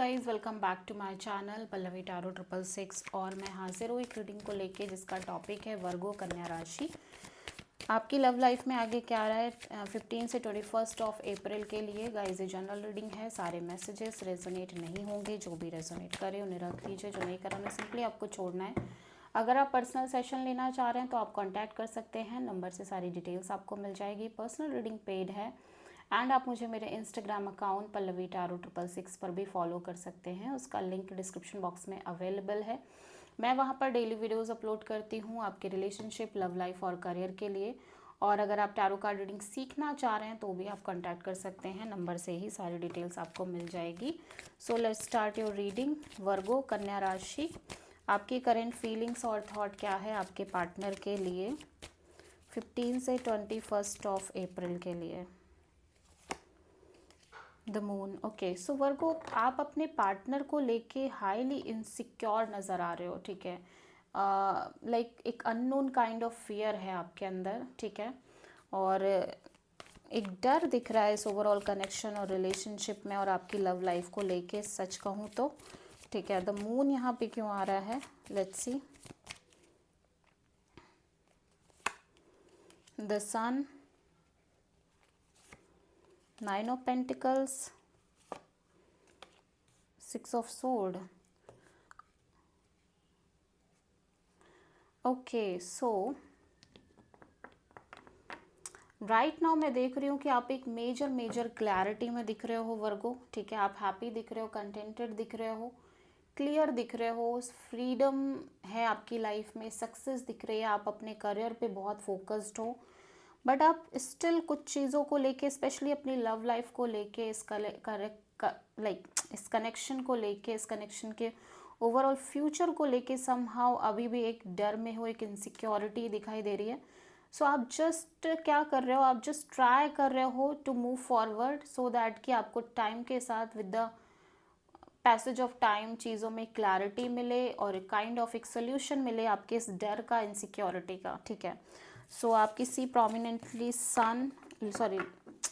Guys, welcome back to my channel Pallavi tarot 666। और मैं हाजिर हूँ एक रीडिंग को लेके जिसका टॉपिक है वर्गो कन्या राशि। आपकी लव लाइफ में आगे क्या आ रहा है 15 से 21 ऑफ अप्रैल के लिए। गाइस, ये जनरल रीडिंग है, सारे मैसेजेस रेजोनेट नहीं होंगे। जो भी रेजोनेट करे उन्हें रख लीजिए, जो नहीं करा उन्हें सिंपली आपको छोड़ना है। अगर आप पर्सनल सेशन लेना चाह रहे हैं तो आप कॉन्टैक्ट कर सकते हैं, नंबर से सारी डिटेल्स आपको मिल जाएगी। पर्सनल रीडिंग पेड है एंड आप मुझे मेरे इंस्टाग्राम अकाउंट पल्लवी टैरो 666 पर भी फॉलो कर सकते हैं। उसका लिंक डिस्क्रिप्शन बॉक्स में अवेलेबल है। मैं वहाँ पर डेली वीडियोस अपलोड करती हूँ आपके रिलेशनशिप, लव लाइफ और करियर के लिए। और अगर आप टैरो कार्ड रीडिंग सीखना चाह रहे हैं तो भी आप कांटेक्ट कर सकते हैं, नंबर से ही सारी डिटेल्स आपको मिल जाएगी। So let's start your reading. Virgo कन्या राशि, आपकी करेंट फीलिंग्स और थॉट क्या है आपके पार्टनर के लिए 15 से 21 ऑफ अप्रैल के लिए। The moon. ओके, सो वर्गो, आप अपने पार्टनर को लेके हाईली इनसिक्योर नज़र आ रहे हो, ठीक है। लाइक एक अननोन काइंड ऑफ फियर है आपके अंदर, ठीक है। और एक डर दिख रहा है इस ओवरऑल कनेक्शन और रिलेशनशिप में और आपकी लव लाइफ को लेके, सच कहूँ तो, ठीक है। द मून यहाँ पे क्यों आ रहा है, let's see. The sun, 9 of pentacles, 6 of sword. Okay, so right now मैं देख रही हूँ कि आप एक मेजर क्लैरिटी में दिख रहे हो वर्गो, ठीक है। आप हैप्पी दिख रहे हो, कंटेंटेड दिख रहे हो, क्लियर दिख रहे हो, फ्रीडम है आपकी लाइफ में, सक्सेस दिख रही है, आप अपने करियर पे बहुत फोकस्ड हो। बट आप स्टिल कुछ चीज़ों को लेके, स्पेशली अपनी लव लाइफ को लेके, इस कनेक्शन को लेके, इस कनेक्शन के ओवरऑल फ्यूचर को लेके समहाउ अभी भी एक डर में हो, एक इनसिक्योरिटी दिखाई दे रही है। सो आप जस्ट क्या कर रहे हो, आप जस्ट ट्राई कर रहे हो to move forward so that कि आपको टाइम के साथ with the passage of time चीज़ों में क्लैरिटी मिले और काइंड ऑफ एक सोल्यूशन मिले आपके इस डर का, इनसिक्योरिटी का, ठीक है। सो आप किसी प्रोमिनेंटली सन, सॉरी,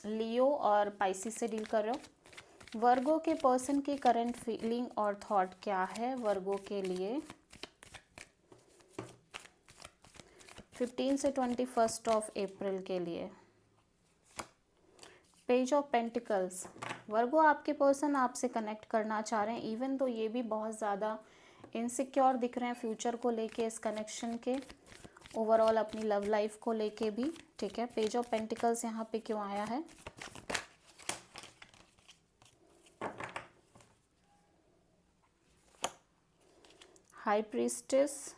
लियो और पाइसिस से डील कर रहे हो। वर्गो के पर्सन की करंट फीलिंग और थॉट क्या है वर्गो के लिए 15 से 21 ऑफ अप्रैल के लिए। पेज ऑफ पेंटिकल्स, वर्गो आपके पर्सन आपसे कनेक्ट करना चाह रहे हैं, इवन तो ये भी बहुत ज़्यादा इनसिक्योर दिख रहे हैं फ्यूचर को लेके, इस कनेक्शन के ओवरऑल अपनी लव लाइफ को लेके भी, ठीक है। पेज ऑफ पेंटिकल्स यहाँ पे क्यों आया है, high priestess,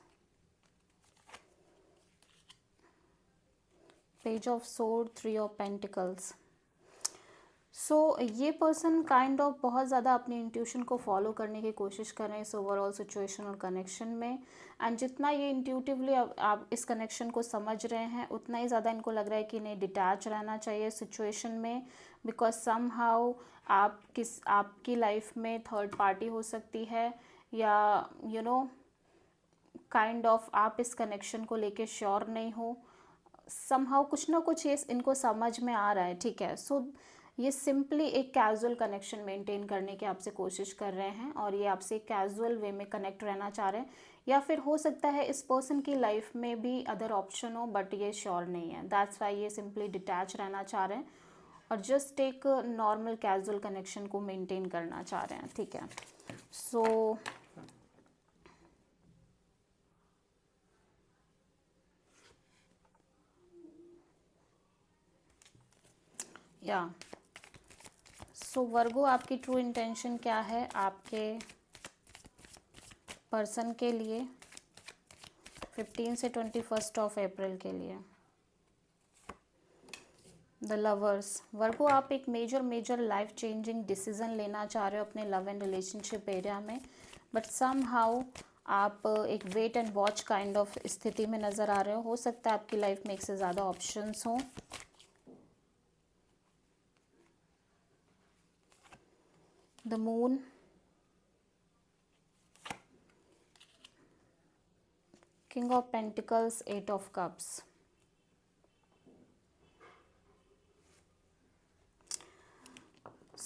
page of sword, 3 of pentacles. So ये पर्सन काइंड ऑफ बहुत ज़्यादा अपनी इंट्यूशन को फॉलो करने की कोशिश कर रहे हैं इस ओवरऑल सिचुएशन और कनेक्शन में। एंड जितना ये इंट्यूटिवली आप इस कनेक्शन को समझ रहे हैं, उतना ही ज़्यादा इनको लग रहा है कि इन्हें डिटैच रहना चाहिए सिचुएशन में, बिकॉज समहाउ आपकी लाइफ में थर्ड पार्टी हो सकती है, या यू नो काइंड ऑफ आप इस कनेक्शन को लेके श्योर नहीं हो। समहाउ कुछ ना कुछ ये इनको समझ में आ रहा है, ठीक है। सो ये सिंपली एक कैजुअल कनेक्शन मेंटेन करने की आपसे कोशिश कर रहे हैं और ये आपसे कैजुअल वे में कनेक्ट रहना चाह रहे हैं, या फिर हो सकता है इस पर्सन की लाइफ में भी अदर ऑप्शन हो, बट ये श्योर नहीं है। दैट्स वाई ये सिंपली डिटैच रहना चाह रहे हैं और जस्ट एक नॉर्मल कैजुअल कनेक्शन को मेंटेन करना चाह रहे हैं, ठीक है। सो या सो वर्गो, आपकी ट्रू इंटेंशन क्या है आपके पर्सन के लिए 15 से 21 ऑफ अप्रैल के लिए। द लवर्स, वर्गो, आप एक मेजर लाइफ चेंजिंग डिसीजन लेना चाह रहे हो अपने लव एंड रिलेशनशिप एरिया में, बट सम हाउ आप एक wait and watch kind of स्थिति में नज़र आ रहे हो सकता है आपकी लाइफ में एक से ज़्यादा ऑप्शंस हों। The moon, king of pentacles, 8 of cups.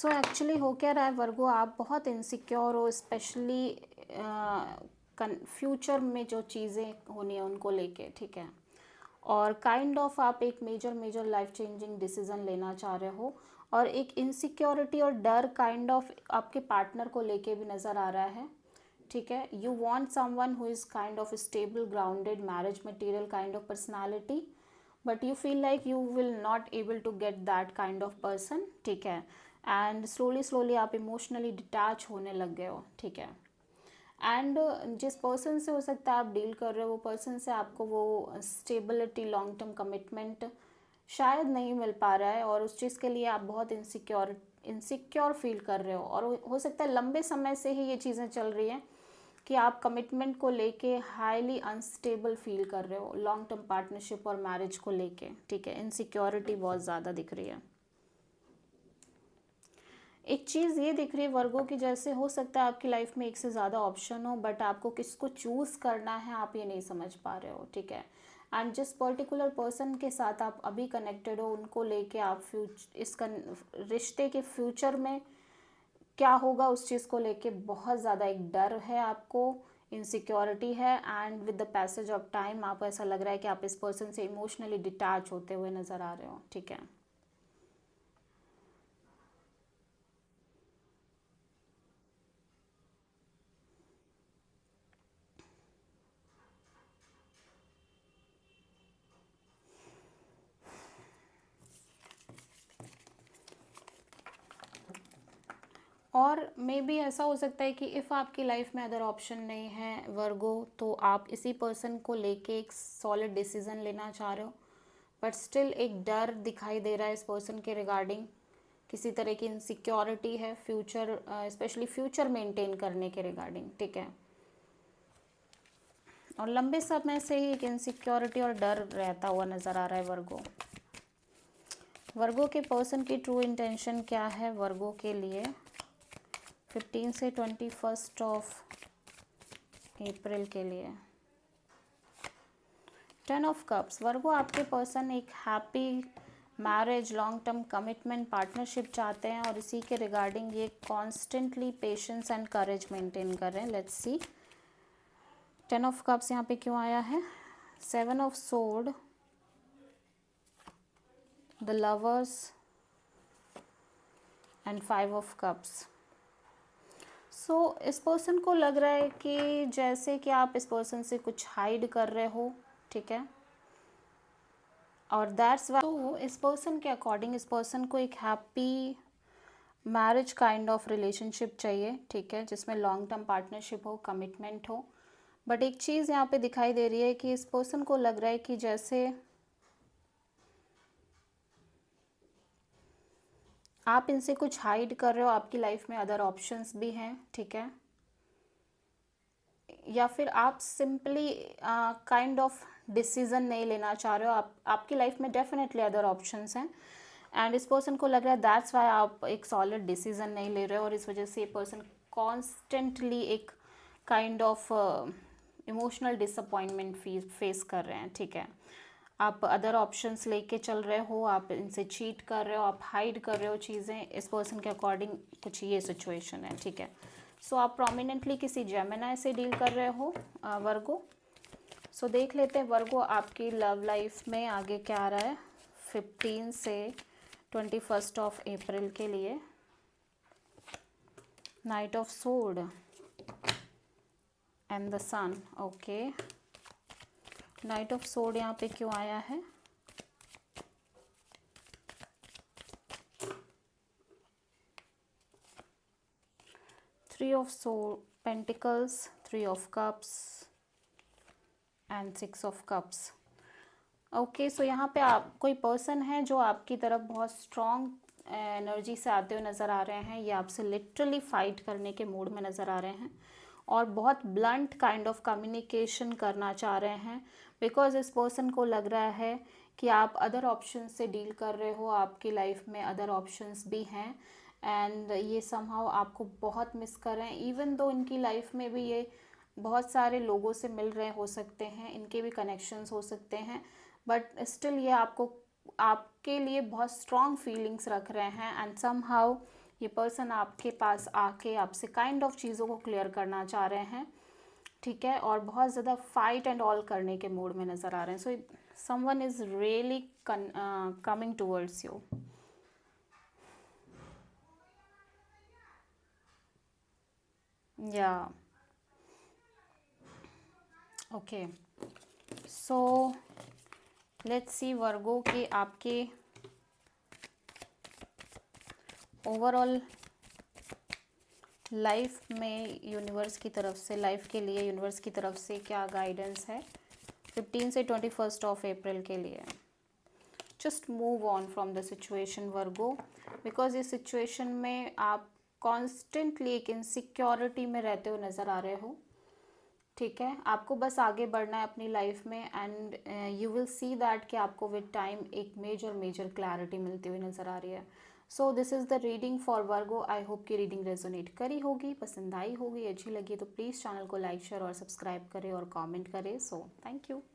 So actually हो क्या रहा है वर्गो, आप बहुत इनसिक्योर हो, स्पेशली फ्यूचर में जो चीज़ें होनी है उनको लेके, ठीक है। और काइंड ऑफ आप एक मेजर लाइफ चेंजिंग डिसीजन लेना चाह रहे हो, और एक इनसिक्योरिटी और डर काइंड ऑफ आपके पार्टनर को लेके भी नज़र आ रहा है, ठीक है। You want someone who is kind of stable grounded marriage material kind of personality, but you feel like you will not able to get that kind of person, ठीक है। एंड स्लोली आप इमोशनली डिटैच होने लग गए हो, ठीक है। And जिस पर्सन से हो सकता है आप डील कर रहे हो, वो पर्सन से आपको वो स्टेबिलिटी, लॉन्ग टर्म कमिटमेंट शायद नहीं मिल पा रहा है, और उस चीज़ के लिए आप बहुत इनसिक्योर फील कर रहे हो, और हो सकता है लंबे समय से ही ये चीज़ें चल रही हैं कि आप कमिटमेंट को लेके हाईली अनस्टेबल फील कर रहे हो, लॉन्ग टर्म पार्टनरशिप और मैरिज को लेके, ठीक है। इनसिक्योरिटी बहुत ज़्यादा दिख रही है। एक चीज़ ये दिख रही है वर्गो की, जैसे हो सकता है आपकी लाइफ में एक से ज़्यादा ऑप्शन हो, बट आपको किसको चूज़ करना है आप ये नहीं समझ पा रहे हो, ठीक है। एंड जिस पर्टिकुलर पर्सन के साथ आप अभी कनेक्टेड हो, उनको लेके आप रिश्ते के फ्यूचर में क्या होगा उस चीज़ को लेके बहुत ज़्यादा एक डर है आपको, इनसिक्योरिटी है। And with the passage of time आपको ऐसा लग रहा है कि आप इस पर्सन से इमोशनली डिटैच होते हुए नज़र आ रहे हो, ठीक है। और मे बी ऐसा हो सकता है कि इफ़ आपकी लाइफ में अदर ऑप्शन नहीं है वर्गो, तो आप इसी पर्सन को लेके एक सॉलिड डिसीजन लेना चाह रहे हो, बट स्टिल एक डर दिखाई दे रहा है इस पर्सन के रिगार्डिंग, किसी तरह की इनसिक्योरिटी है फ्यूचर, स्पेशली फ्यूचर मेंटेन करने के रिगार्डिंग, ठीक है। और लंबे समय से ही एक इनसिक्योरिटी और डर रहता हुआ नज़र आ रहा है वर्गो। वर्गो के पर्सन की ट्रू इंटेंशन क्या है वर्गो के लिए 15 से 21 ऑफ अप्रैल के लिए? 10 ऑफ कप्स। वर्गो, आपके पर्सन एक happy marriage, long term commitment, partnership चाहते हैं, और इसी के रिगार्डिंग ये constantly patience and courage maintain कर रहे हैं। लेट्स सी 10 ऑफ कप्स यहाँ पे क्यों आया है? 7 of sword, the lovers and 5 of cups. So इस पर्सन को लग रहा है कि जैसे कि आप इस पर्सन से कुछ हाइड कर रहे हो, ठीक है। और दैट्स वाई तो इस पर्सन के अकॉर्डिंग इस पर्सन को एक happy marriage kind of relationship चाहिए, ठीक है, जिसमें लॉन्ग टर्म पार्टनरशिप हो, कमिटमेंट हो। बट एक चीज़ यहाँ पे दिखाई दे रही है कि इस पर्सन को लग रहा है कि जैसे आप इनसे कुछ हाइड कर रहे हो, आपकी लाइफ में अदर ऑप्शंस भी हैं, ठीक है। या फिर आप सिंपली काइंड ऑफ डिसीजन नहीं लेना चाह रहे हो, आपकी लाइफ में डेफिनेटली अदर ऑप्शंस हैं, एंड इस पर्सन को लग रहा है दैट्स वाई आप एक सॉलिड डिसीजन नहीं ले रहे हो, और इस वजह से ये पर्सन कॉन्स्टेंटली एक kind of emotional disappointment face कर रहे हैं, ठीक है। आप अदर ऑप्शंस लेके चल रहे हो, आप इनसे चीट कर रहे हो, आप हाइड कर रहे हो चीज़ें, इस पर्सन के अकॉर्डिंग कुछ ये सिचुएशन है, ठीक है। सो आप प्रोमिनेंटली किसी जेमिनाई से डील कर रहे हो वर्गो। सो देख लेते हैं वर्गो आपकी लव लाइफ में आगे क्या आ रहा है 15 से 21 ऑफ अप्रैल के लिए। Knight of sword and the sun, okay. Knight of sword यहाँ पे क्यों आया है? Three of pentacles, 3 of cups and 6 of cups, okay. So यहाँ पे आप कोई पर्सन है जो आपकी तरफ बहुत स्ट्रॉन्ग एनर्जी से आते हुए नज़र आ रहे हैं, ये आपसे लिटरली फाइट करने के मूड में नज़र आ रहे हैं, और बहुत ब्लंट काइंड ऑफ कम्युनिकेशन करना चाह रहे हैं, बिकॉज इस पर्सन को लग रहा है कि आप अदर ऑप्शन से डील कर रहे हो, आपकी लाइफ में अदर ऑप्शंस भी हैं, एंड ये समहाउ आपको बहुत मिस कर रहे हैं। इवन दो इनकी लाइफ में भी ये बहुत सारे लोगों से मिल रहे हो सकते हैं, इनके भी कनेक्शंस हो सकते हैं, बट स्टिल ये आपको आपके लिए बहुत स्ट्रॉन्ग फीलिंग्स रख रहे हैं, एंड समहाउ ये पर्सन आपके पास आके आपसे काइंड ऑफ चीज़ों को क्लियर करना चाह रहे हैं, ठीक है, और बहुत ज़्यादा फाइट एंड ऑल करने के मूड में नज़र आ रहे हैं. So someone is really coming towards you. या ओके, सो लेट्स सी वर्गो के आपके ओवरऑल लाइफ में यूनिवर्स की तरफ से, लाइफ के लिए यूनिवर्स की तरफ से क्या गाइडेंस है 15 से 21 ऑफ अप्रैल के लिए. Just move on from the situation Virgo, because इस सिचुएशन में आप कॉन्स्टेंटली एक इनसिक्योरिटी में रहते हुए नज़र आ रहे हो, ठीक है. आपको बस आगे बढ़ना है अपनी लाइफ में and you will see that कि आपको विद टाइम एक मेजर क्लैरिटी मिलती हुई नज़र आ रही है. So this is the reading for Virgo. I hope कि रीडिंग रेजोनेट करी होगी, पसंद आई होगी, अच्छी लगी तो प्लीज़ चैनल को लाइक शेयर और सब्सक्राइब करें और कमेंट करें. So thank you.